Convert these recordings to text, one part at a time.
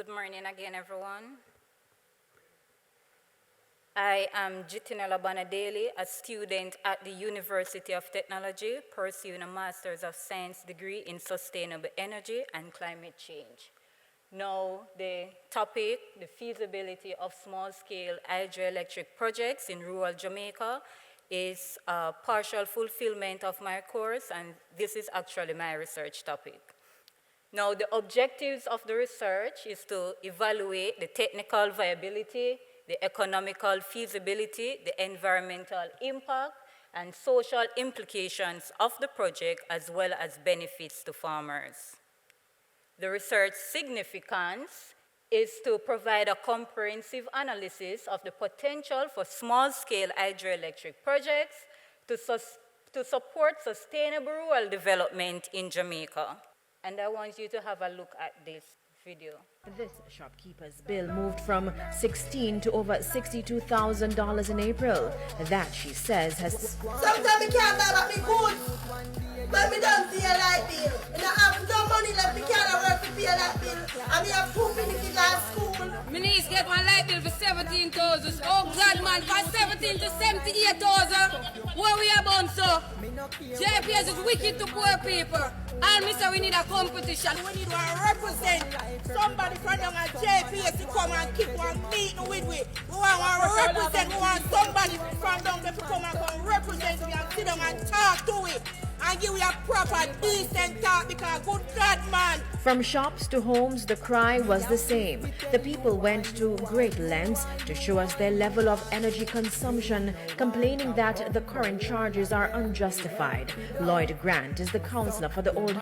Good morning again, everyone. I am Getinella Daley, a student at the University of Technology, pursuing a Master's of Science degree in Sustainable Energy and Climate Change. Now, the topic, the feasibility of small-scale hydroelectric projects in rural Jamaica, is a partial fulfillment of my course, and this is actually my research topic. Now, the objectives of the research is to evaluate the technical viability, the economical feasibility, the environmental impact, and social implications of the project, as well as benefits to farmers. The research significance is to provide a comprehensive analysis of the potential for small-scale hydroelectric projects to support sustainable rural development in Jamaica. And I want you to have a look at this video. This shopkeeper's bill moved from $16,000 to over $62,000 in April. That, she says, has... Sometimes I can't buy back my goods. But me don't see a light bill. And I have no money left, me can't work to pay a light bill. And me have 2 kids at school. My niece get one light bill for 17,000. Oh God, man, from 17 to 78,000. What we about, so? JPS is wicked to poor people. And me say we need a competition. We need to represent somebody from down at JPS to come and keep one meeting with we. We want to represent, we want somebody from down there to come and come represent we and sit down and talk to it. And give you a proper, decent talk because good God, man. From shops to homes, the cry was the same. The people went to great lengths to show us their level of energy consumption, complaining that the current charges are unjustified. Lloyd Grant is the counselor for the old...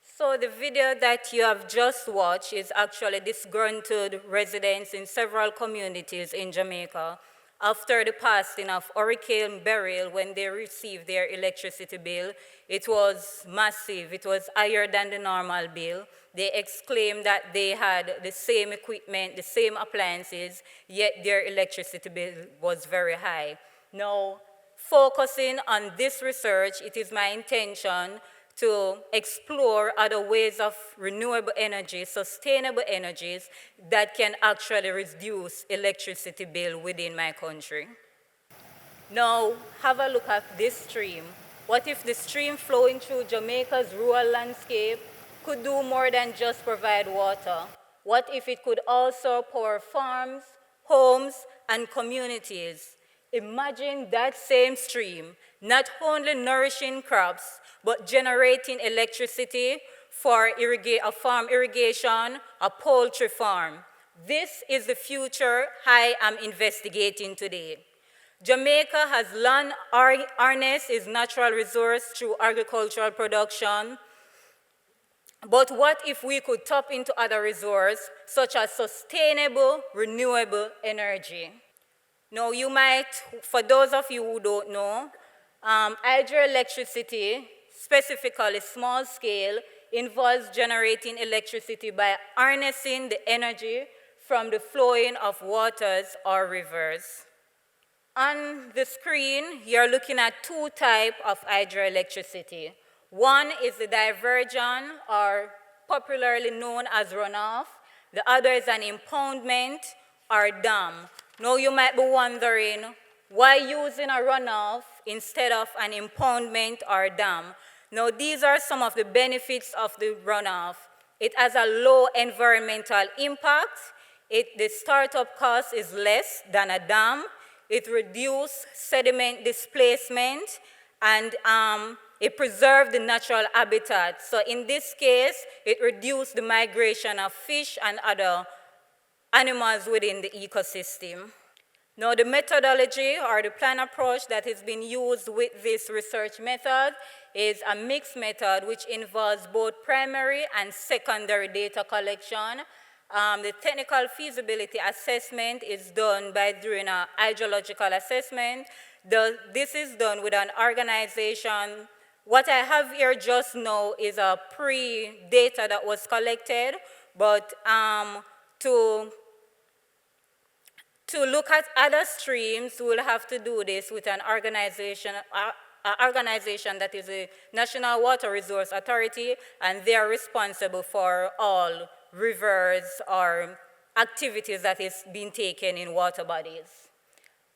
So the video that you have just watched is actually disgruntled residents in several communities in Jamaica after the passing of Hurricane Beryl. When they received their electricity bill, it was massive. It was higher than the normal bill. They exclaimed that they had the same equipment, the same appliances, yet their electricity bill was very high. Now, focusing on this research, it is my intention to explore other ways of renewable energy, sustainable energies that can actually reduce electricity bill within my country. Now, have a look at this stream. What if the stream flowing through Jamaica's rural landscape could do more than just provide water? What if it could also power farms, homes, and communities? Imagine that same stream not only nourishing crops, but generating electricity for a farm irrigation, a poultry farm. This is the future I am investigating today. Jamaica has long harnessed its natural resource through agricultural production. But what if we could tap into other resources, such as sustainable, renewable energy? Now, you might, for those of you who don't know, hydroelectricity, specifically small scale, involves generating electricity by harnessing the energy from the flowing of waters or rivers. On the screen, you're looking at 2 types of hydroelectricity. One is the diversion, or popularly known as runoff. The other is an impoundment or dam. Now you might be wondering, why using a runoff instead of an impoundment or dam? Now these are some of the benefits of the runoff. It has a low environmental impact. The startup cost is less than a dam. It reduces sediment displacement, and it preserves the natural habitat. So in this case, it reduces the migration of fish and other animals within the ecosystem. Now, the methodology or the plan approach that has been used with this research method is a mixed method which involves both primary and secondary data collection. The technical feasibility assessment is done by doing a hydrological assessment. This is done with an organization. What I have here just now is a pre-data that was collected, but to look at other streams, we'll have to do this with an organization that is the National Water Resource Authority, and they are responsible for all rivers or activities that is being taken in water bodies.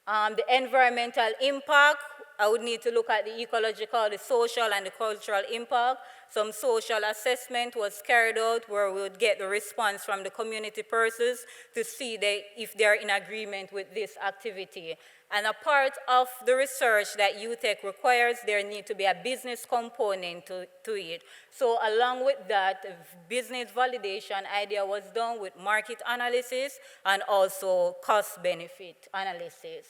The environmental impact, I would need to look at the ecological, the social, and the cultural impact. Some social assessment was carried out where we would get the response from the community persons to see if they're in agreement with this activity. And a part of the research that UTech requires, there need to be a business component to it. So along with that, business validation idea was done with market analysis and also cost-benefit analysis.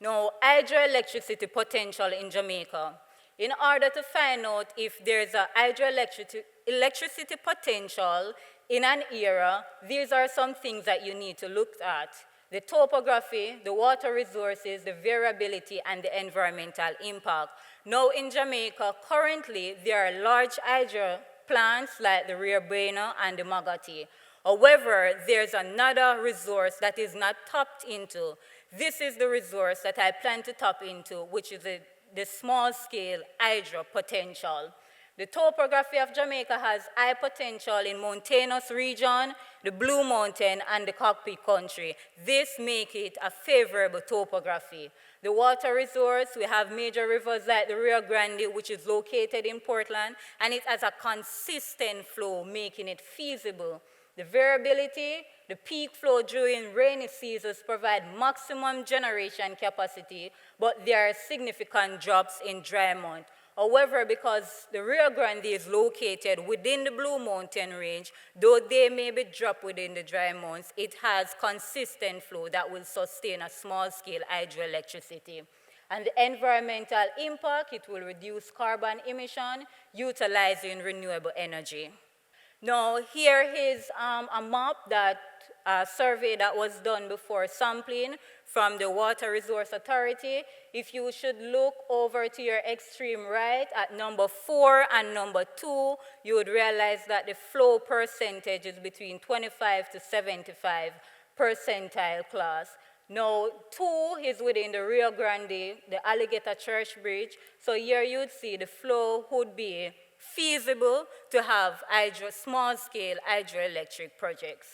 Now, hydroelectricity potential in Jamaica. In order to find out if there's a hydroelectricity potential in an area, these are some things that you need to look at. The topography, the water resources, the variability, and the environmental impact. Now in Jamaica, currently, there are large hydro plants like the Rio Bueno and the Magati. However, there's another resource that is not tapped into. This is the resource that I plan to tap into, which is the small-scale hydro potential. The topography of Jamaica has high potential in mountainous region, the Blue Mountain, and the Cockpit country. This makes it a favorable topography. The water resource, we have major rivers like the Rio Grande, which is located in Portland, and it has a consistent flow, making it feasible. The variability, the peak flow during rainy seasons provide maximum generation capacity, but there are significant drops in dry months. However, because the Rio Grande is located within the Blue Mountain range, though they may be dropped within the dry months, it has consistent flow that will sustain a small-scale hydroelectricity. And the environmental impact, it will reduce carbon emission, utilizing renewable energy. Now, here is a map that a survey that was done before sampling from the Water Resource Authority. If you should look over to your extreme right at number 4 and number 2, you would realize that the flow percentage is between 25 to 75 percentile class. Now, 2 is within the Rio Grande, the Alligator Church Bridge. So here you'd see the flow would be feasible to have small-scale hydroelectric projects.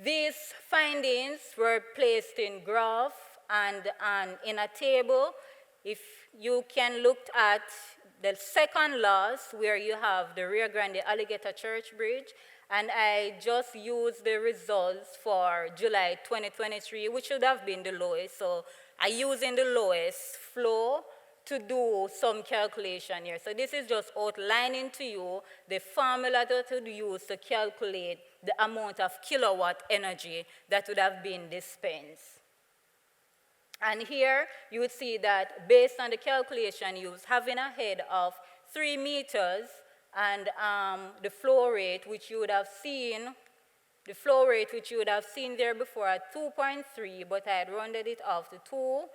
These findings were placed in graph and in a table. If you can look at the second last, where you have the Rio Grande Alligator Church Bridge, and I just used the results for July 2023, which should have been the lowest. So I'm using the lowest flow to do some calculation here. So this is just outlining to you the formula that would use to calculate the amount of kilowatt energy that would have been dispensed. And here you would see that based on the calculation used, having a head of 3 meters and the flow rate which you would have seen, there before at 2.3, but I had rounded it off to 2,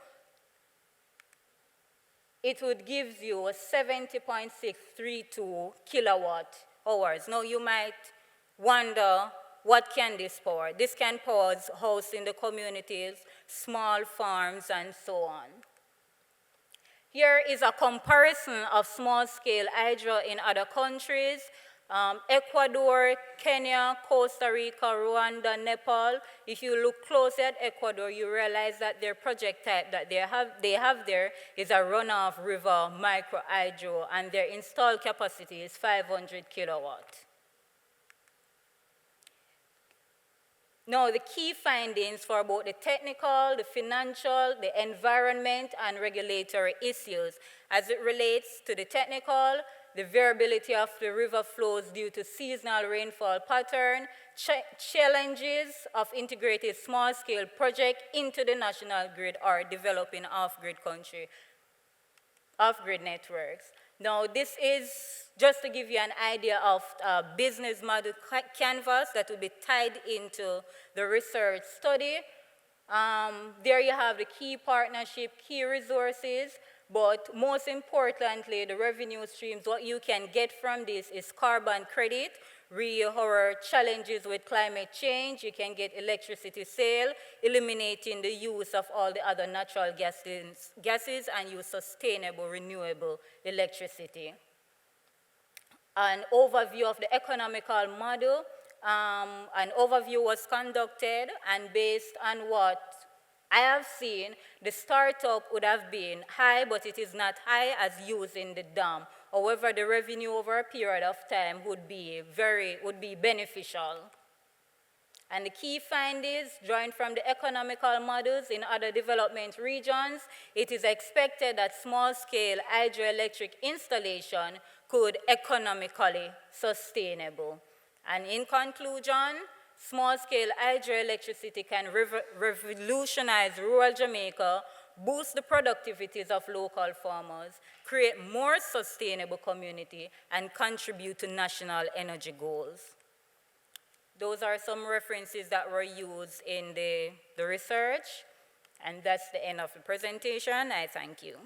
it would give you a 70.632 kilowatt hours. Now you might wonder, what can this power? This can power house in the communities, small farms, and so on. Here is a comparison of small-scale hydro in other countries. Ecuador, Kenya, Costa Rica, Rwanda, Nepal. If you look closely at Ecuador, you realize that their project type that they have there is a runoff river micro hydro, and their installed capacity is 500 kilowatt. Now, the key findings for both the technical, the financial, the environment, and regulatory issues. As it relates to the technical, the variability of the river flows due to seasonal rainfall pattern, challenges of integrated small-scale project into the national grid or developing off-grid networks. Now, this is just to give you an idea of business model canvas that will be tied into the research study. There you have the key partnership, key resources, but most importantly, the revenue streams. What you can get from this is carbon credit, our challenges with climate change. You can get electricity sale, eliminating the use of all the other natural gases and use sustainable, renewable electricity. An overview of the economical model. An overview was conducted, and based on what I have seen, the startup would have been high, but it is not high as using the dam. However, the revenue over a period of time would be beneficial. And the key findings, drawing from the economical models in other development regions, it is expected that small-scale hydroelectric installation could economically sustainable. And in conclusion, small-scale hydroelectricity can revolutionize rural Jamaica, boost the productivities of local farmers, create more sustainable community, and contribute to national energy goals. Those are some references that were used in the research, and that's the end of the presentation. I thank you.